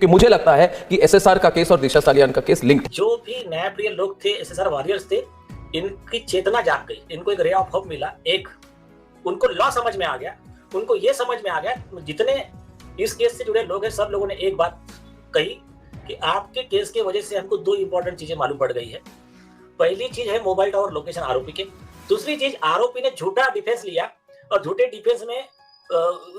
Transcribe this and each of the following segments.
कि मुझे लगता है कि एसएसआर का केस और दिशा सालियान का केस लिंक्ड। जो भी न्यायप्रिय लोग थे, एसएसआर वॉरियर्स थे, इनकी चेतना जाग गई, इनको एक रे ऑफ होप मिला, एक उनको लॉ समझ में आ गया, उनको ये समझ में आ गया, जितने इस केस से जुड़े लोग हैं सब लोगों ने एक बात कही कि आपके केस की वजह से हमको दो इंपॉर्टेंट चीजें मालूम पड़ गई है। पहली चीज है मोबाइल टावर लोकेशन आरोपी के, दूसरी चीज आरोपी ने झूठा डिफेंस लिया और झूठे डिफेंस में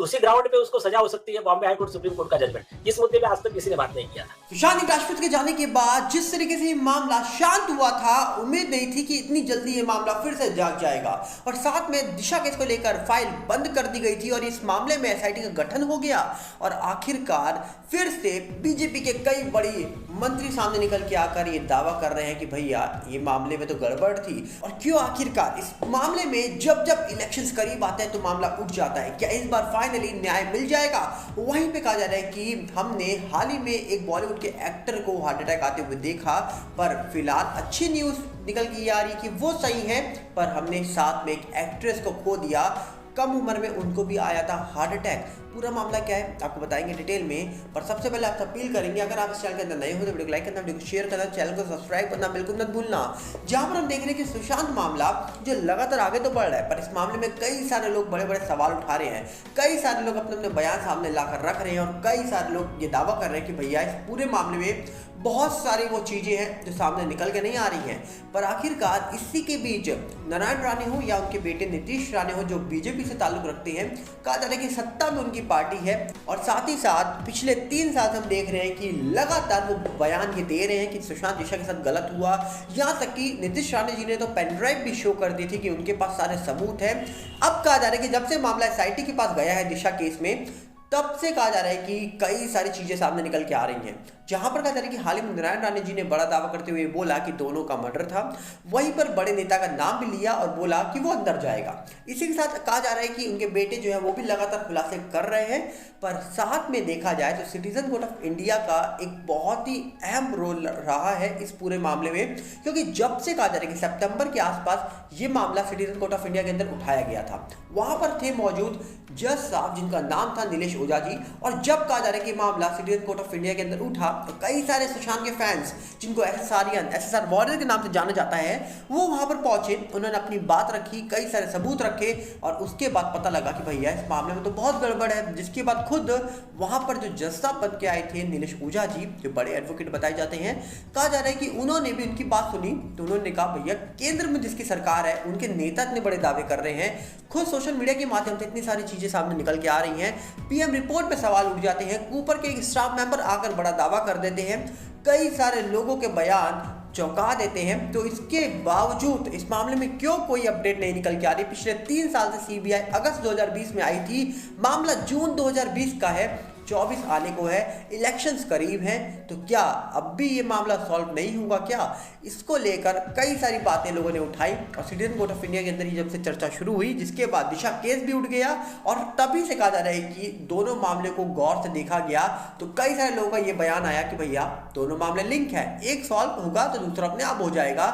उसी ग्राउंड पे उसको सजा हो सकती है, Bombay high court supreme court का जजमेंट। इस मुद्दे पे आज तक किसी ने बात नहीं किया था। सुशांत राजपूत के जाने के बाद जिस तरीके से ये मामला शांत हुआ था, उम्मीद नहीं थी कि इतनी जल्दी ये मामला फिर से जाग जाएगा और साथ में दिशा केस को लेकर फाइल बंद कर दी गई थी और इस मामले में एसआईटी का गठन हो गया और आखिरकार फिर से बीजेपी के कई बड़ी मंत्री सामने निकल के आकर ये दावा कर रहे हैं कि भैया ये मामले में तो गड़बड़ थी। और क्यों आखिरकार इस मामले में जब जब इलेक्शंस करीब आते हैं तो मामला उठ जाता है, क्या इस बार फाइनली न्याय मिल जाएगा? वहीं पे कहा जा रहा है कि हमने हाल ही में एक बॉलीवुड के एक्टर को हार्ट अटैक आते हुए देखा, पर फिलहाल अच्छी न्यूज निकल के आ रही कि वो सही है, पर हमने साथ में एक एक्ट्रेस को खो दिया, कम उम्र में उनको भी आया था हार्ट अटैक। पूरा मामला क्या है आपको बताएंगे डिटेल में, पर सबसे पहले आपसे अपील करेंगे अगर आप इस चैनल के अंदर नए हो तो वीडियो को लाइक करना, वीडियो को शेयर करना, चैनल को सब्सक्राइब करना बिल्कुल मत भूलना। जहां पर हम देख रहे हैं कि सुशांत मामला जो लगातार आगे तो बढ़ रहा है, पर इस मामले में कई सारे लोग बड़े बड़े सवाल उठा रहे हैं, कई सारे लोग अपने अपने बयान सामने लाकर रख रहे हैं और कई सारे लोग ये दावा कर रहे हैं कि भैया इस पूरे मामले में बहुत सारी वो चीजें हैं जो सामने निकल के नहीं आ रही हैं। पर आखिरकार इसी के बीच नारायण राणे हो या उनके बेटे नीतीश राणे हो जो बीजेपी से ताल्लुक रखते हैं, कहा जा रहा है कि सत्ता में उनकी पार्टी है और साथ ही साथ पिछले 3 साल से हम देख रहे हैं कि लगातार वो बयान ये दे रहे हैं कि सुशांत दिशा के साथ गलत हुआ। यहाँ तक कि नीतीश राणे जी ने तो पेन ड्राइव भी शो कर दी थी कि उनके पास सारे सबूत हैं। अब कहा जा रहा है कि जब से मामला एसआईटी के पास गया है दिशा केस में, तब से कहा जा रहा है कि कई सारी चीजें सामने निकल के आ रही हैं, जहां पर कहा जा रहा है कि हाल ही में नारायण राणे जी ने बड़ा दावा करते हुए बोला कि दोनों का मर्डर था, वहीं पर बड़े नेता का नाम भी लिया और बोला कि वो अंदर जाएगा। इसी के साथ कहा जा रहा है कि उनके बेटे जो है वो भी लगातार खुलासे कर रहे हैं, पर साथ में देखा जाए तो सिटीजन कोर्ट ऑफ इंडिया का एक बहुत ही अहम रोल रहा है इस पूरे मामले में, क्योंकि जब से कहा जा रहा है कि सितंबर के आसपास ये मामला सिटीजन कोर्ट ऑफ इंडिया के अंदर उठाया गया था, वहां पर थे मौजूद जज साहब जिनका नाम था नीलेश ओझा जी। और जब कहा जा रहा है कि मामला सिटीजन कोर्ट ऑफ इंडिया के अंदर उठा तो कई सारे सुशांत के फैंस जिनको एसएसआर वॉरियर के नाम से जाना जाता है, वो वहां पर पहुंचे, उन्होंने अपनी बात रखी, कई सारे सबूत रखे और उसके बाद पता लगा कि भैया इस मामले में तो बहुत गड़बड़ है। जिसके बाद खुद वहां पर जो जज साहब बन के आए थे नीलेश ओझा जी, जो बड़े एडवोकेट बताए जाते हैं, कहा जा रहा है कि उन्होंने भी उनकी बात सुनी तो उन्होंने कहा भैया केंद्र में जिसकी सरकार है उनके नेता इतने बड़े दावे कर रहे हैं, खुद सोशल मीडिया के माध्यम से इतनी सारी चीजें सामने निकल के आ रही हैं, पीएम रिपोर्ट पे सवाल उठ जाते हैं, ऊपर के एक स्टाफ मेंबर आकर बड़ा दावा कर देते हैं, कई सारे लोगों के बयान चौंका देते हैं, तो इसके बावजूद इस मामले में क्यों कोई अपडेट नहीं निकल के आ रही? पिछले 3 साल से सीबीआई अगस्त 2020 में आई थी, मामला जून 2020 का है, 24 आने को है, इलेक्शंस करीब हैं, तो क्या अब भी ये मामला सॉल्व नहीं होगा क्या? इसको लेकर कई सारी बातें लोगों ने उठाई और सिटीजन कोर्ट ऑफ इंडिया के अंदर ही जब से चर्चा शुरू हुई, जिसके बाद दिशा केस भी उठ गया और तभी से कहा जा रहा है कि दोनों मामले को गौर से देखा गया तो कई सारे लोगों का ये बयान आया कि भैया दोनों मामले लिंक है, एक सॉल्व होगा तो दूसरा अपने आप हो जाएगा।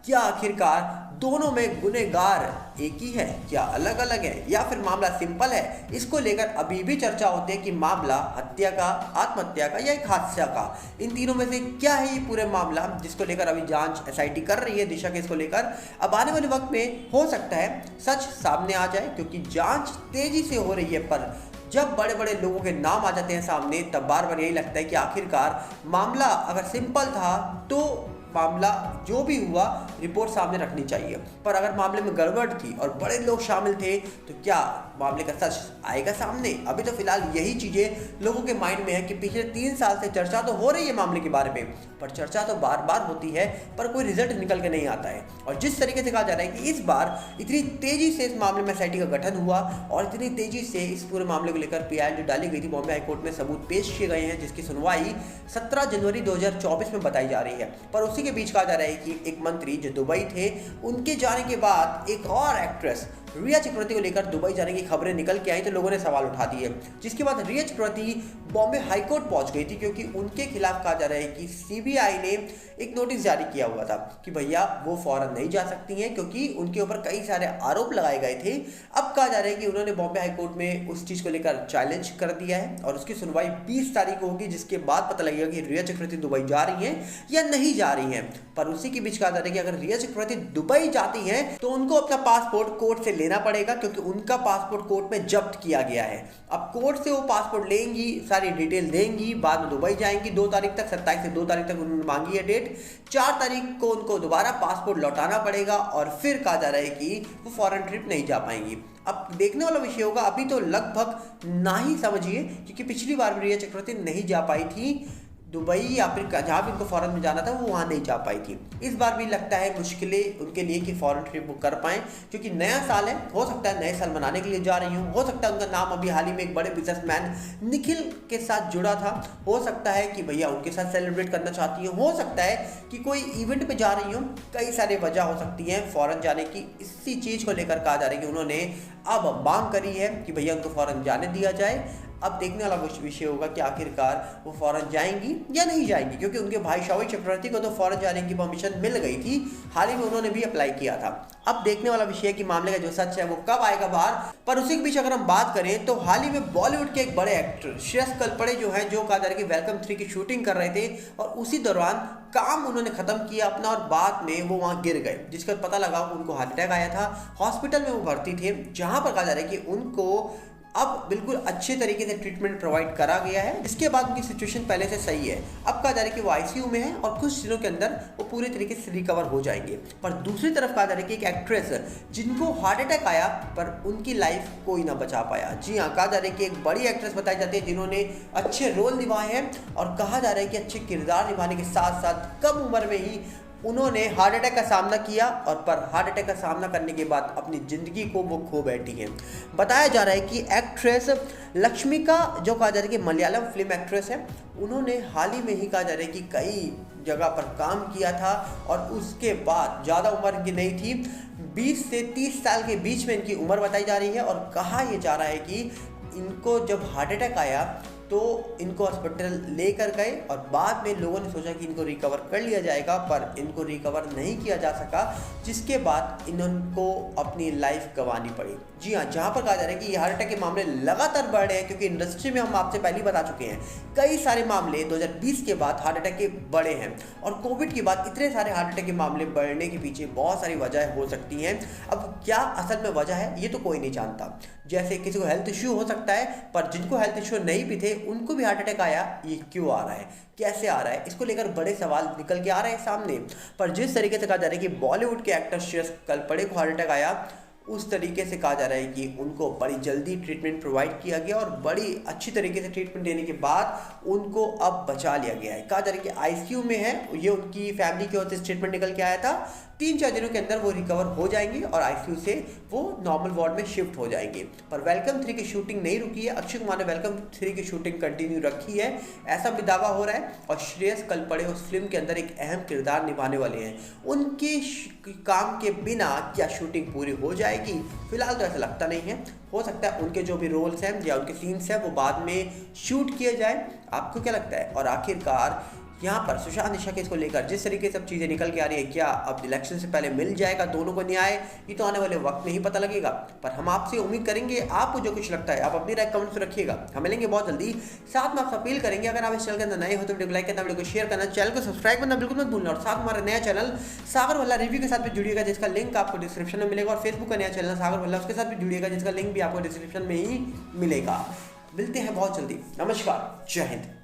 क्या आखिरकार दोनों में गुनहगार एक ही है, क्या अलग अलग है, या फिर मामला सिंपल है? इसको लेकर अभी भी चर्चा होती है कि मामला हत्या का, आत्महत्या का या एक हादसा का, इन तीनों में से क्या है ये पूरे मामला, जिसको लेकर अभी जांच एसआईटी कर रही है दिशा केस को लेकर। अब आने वाले वक्त में हो सकता है सच सामने आ जाए, क्योंकि जांच तेजी से हो रही है, पर जब बड़े बड़े लोगों के नाम आ जाते हैं सामने तब बार बार यही लगता है कि आखिरकार मामला अगर सिंपल था तो मामला जो भी हुआ रिपोर्ट सामने रखनी चाहिए, पर अगर मामले में गड़बड़ थी और बड़े लोग शामिल थे तो क्या मामले का सच आएगा सामने? अभी तो फिलहाल यही चीजें लोगों के माइंड में है कि पिछले 3 साल से चर्चा तो हो रही है मामले के बारे में, पर चर्चा तो बार बार होती है पर कोई रिजल्ट निकल के नहीं आता है। और जिस तरीके से कहा जा रहा है कि इस बार इतनी तेजी से इस मामले में एसआईटी का गठन हुआ और इतनी तेजी से इस पूरे मामले को लेकर पीआई जो डाली गई थी बॉम्बे हाईकोर्ट में, सबूत पेश किए गए हैं, जिसकी सुनवाई 17 जनवरी 2024 में बताई जा रही है। पर उसी के बीच कहा जा रहा है कि एक मंत्री जो दुबई थे, उनके जाने के बाद एक और एक्ट्रेस रिया चक्रवर्ती को लेकर दुबई जाने की खबरें निकल के आई तो लोगों ने सवाल उठा दिए, जिसके बाद रिया चक्रवर्ती बॉम्बे हाईकोर्ट पहुंच गई थी, क्योंकि उनके खिलाफ कहा जा रहा है कि सीबीआई ने एक नोटिस जारी किया हुआ था कि भैया वो फौरन नहीं जा सकती हैं, क्योंकि उनके ऊपर कई सारे आरोप लगाए गए थे। अब कहा जा रहा है कि उन्होंने बॉम्बे हाईकोर्ट में उस चीज़ को लेकर चैलेंज कर दिया है और उसकी सुनवाई 20 तारीख को होगी, जिसके बाद पता लगेगा कि रिया चक्रवर्ती दुबई जा रही हैं या नहीं जा रही हैं। पर उसी के बीच कहा जा रहा है कि अगर रिया चक्रवर्ती दुबई जाती हैं तो उनको अपना पासपोर्ट कोर्ट से लेना पड़ेगा, क्योंकि उनका पासपोर्ट कोर्ट में जब्त किया गया है। अब कोर्ट से वो पासपोर्ट लेंगी, सारी डिटेल देंगी, बाद में दुबई जाएंगी 2 तारीख तक, 27 से 2 तारीख तक उन्होंने मांगी है डेट। 4 तारीख को उनको दोबारा पासपोर्ट लौटाना पड़ेगा और फिर कहा जा रहा है कि वो फॉरेन ट्रिप नहीं जा पाएंगी। अब देखने वाला विषय होगा, अभी तो लगभग ना ही समझिए, क्योंकि पिछली बार भी रिया चक्रवर्ती नहीं जा पाई थी दुबई, या फिर जहाँ भी उनको फॉरेन में जाना था वो वहाँ नहीं जा पाई थी। इस बार भी लगता है मुश्किलें उनके लिए कि फॉरेन ट्रिप वो कर पाएँ, क्योंकि नया साल है, हो सकता है नए साल मनाने के लिए जा रही हूँ, हो सकता है उनका नाम अभी हाल ही में एक बड़े बिजनेसमैन निखिल के साथ जुड़ा था, हो सकता है कि भैया उनके साथ सेलिब्रेट करना चाहती हूँ, हो सकता है कि कोई इवेंट में जा रही हूँ, कई सारे वजह हो सकती हैं फॉरेन जाने की। इसी चीज़ को लेकर कहा जा रहा है कि उन्होंने अब मांग करी है कि भैया उनको फॉरेन जाने दिया जाए। अब देखने वाला विषय होगा कि आखिरकार वो फॉरेन जाएंगी या नहीं जाएंगी, क्योंकि उनके भाई शौविक चक्रवर्ती को तो फॉरेन जाने की परमिशन मिल गई थी, हाल ही में उन्होंने भी अप्लाई किया था। अब देखने वाला विषय है कि मामले का जो सच है वो कब आएगा बाहर। पर उसी के बीच अगर हम बात करें तो हाल ही में बॉलीवुड के एक बड़े एक्टर श्रेयस कलपड़े जो हैं, जो कहा जा रहा है कि वेलकम 3 की शूटिंग कर रहे थे और उसी दौरान काम उन्होंने खत्म किया अपना और बाद में वो वहाँ गिर गए, जिसका पता लगा उनको हार्ट अटैक आया था। हॉस्पिटल में वो भर्ती थे, जहाँ पर कहा जा रहा है कि उनको अब बिल्कुल अच्छे तरीके से ट्रीटमेंट प्रोवाइड करा गया है, जिसके बाद उनकी सिचुएशन पहले से सही है। अब कहा जा रहा है कि वो आईसीयू में है और कुछ दिनों के अंदर वो पूरे तरीके से रिकवर हो जाएंगे। पर दूसरी तरफ कहा जा रहा है कि एक एक्ट्रेस जिनको हार्ट अटैक आया पर उनकी लाइफ कोई ना बचा पाया। जी हाँ, कहा जा रहा है कि एक बड़ी एक्ट्रेस बताई जाती है जिन्होंने अच्छे रोल निभाए हैं और कहा जा रहा है कि अच्छे किरदार निभाने के साथ साथ कम उम्र में ही उन्होंने हार्ट अटैक का सामना किया और पर हार्ट अटैक का सामना करने के बाद अपनी ज़िंदगी को वो खो बैठी हैं। बताया जा रहा है कि एक्ट्रेस लक्ष्मिका, जो कहा जा रहा है कि मलयालम फिल्म एक्ट्रेस है, उन्होंने हाल ही में ही कहा जा रहा है कि कई जगह पर काम किया था और उसके बाद ज़्यादा उम्र इनकी नहीं थी, 20 से 30 साल के बीच में इनकी उम्र बताई जा रही है। और कहा यह जा रहा है कि इनको जब हार्ट अटैक आया तो इनको हॉस्पिटल लेकर गए और बाद में लोगों ने सोचा कि इनको रिकवर कर लिया जाएगा, पर इनको रिकवर नहीं किया जा सका, जिसके बाद इनको अपनी लाइफ गंवानी पड़ी। जी हाँ, जहाँ पर कहा जा रहा है कि ये हार्ट अटैक के मामले लगातार बढ़ रहे हैं, क्योंकि इंडस्ट्री में हम आपसे पहले ही बता चुके हैं कई सारे मामले 2020 के बाद हार्ट अटैक के बढ़े हैं और कोविड के बाद इतने सारे हार्ट अटैक के मामले बढ़ने के पीछे बहुत सारी वजह हो सकती हैं। अब क्या असल में वजह है ये तो कोई नहीं जानता। जैसे किसी को हेल्थ इश्यू हो सकता है, पर जिनको हेल्थ इश्यू नहीं भी थे उनको भी हार्ट अटैक आया। ये क्यों आ रहा है, कैसे आ रहा है, इसको लेकर बड़े सवाल निकल के आ रहे हैं सामने। पर जिस तरीके से कहा जा रहा है कि बॉलीवुड के एक्टर श्रेयस कलपड़े को हार्ट अटैक आया, उस तरीके से कहा जा रहा है कि उनको बड़ी जल्दी ट्रीटमेंट प्रोवाइड किया गया और बड़ी अच्छी तरीके से ट्रीटमेंट देने के बाद उनको अब बचा लिया गया है। कहा जा रहा है कि आईसीयू में है, ये उनकी फैमिली की ओर से स्टेटमेंट निकल के आया था। 3-4 दिनों के अंदर वो रिकवर हो जाएंगे और आईसीयू से वो नॉर्मल वार्ड में शिफ्ट हो जाएंगे। पर वेलकम 3 की शूटिंग नहीं रुकी है, अक्षय कुमार ने वेलकम 3 की शूटिंग कंटिन्यू रखी है, ऐसा भी दावा हो रहा है। और श्रेयस कलपड़े उस फिल्म के अंदर एक अहम किरदार निभाने वाले हैं। उनके काम के बिना क्या शूटिंग पूरी हो जाएगी? फिलहाल तो ऐसा लगता नहीं है। हो सकता है उनके जो भी रोल्स हैं या उनके सीन्स हैं वो बाद में शूट किए जाए। आपको क्या लगता है? और आखिरकार यहाँ पर सुशांत निशा केस को लेकर जिस तरीके से सब चीज़ें निकल के आ रही है, क्या अब इलेक्शन से पहले मिल जाएगा दोनों को न्याय? ये तो आने वाले वक्त में ही पता लगेगा। पर हम आपसे उम्मीद करेंगे, आपको जो कुछ लगता है आप अपनी राय कमेंट्स में रखिएगा। हम मिलेंगे बहुत जल्दी। साथ में आपसे अपील करेंगे, अगर आप इस चैनल के अंदर नए हो तो वीडियो को लाइक करना, वीडियो को शेयर करना, चैनल को सब्सक्राइब करना बिल्कुल मत भूलना। और साथ हमारा नया चैनल सागर भल्ला रिव्यू के साथ भी जुड़िएगा, जिसका लिंक आपको डिस्क्रिप्शन में मिलेगा। और फेसबुक का नया चैनल सागर भल्ला, उसके साथ भी जुड़िएगा, जिसका लिंक भी आपको डिस्क्रिप्शन में ही मिलेगा। मिलते हैं बहुत जल्दी। नमस्कार, जय हिंद।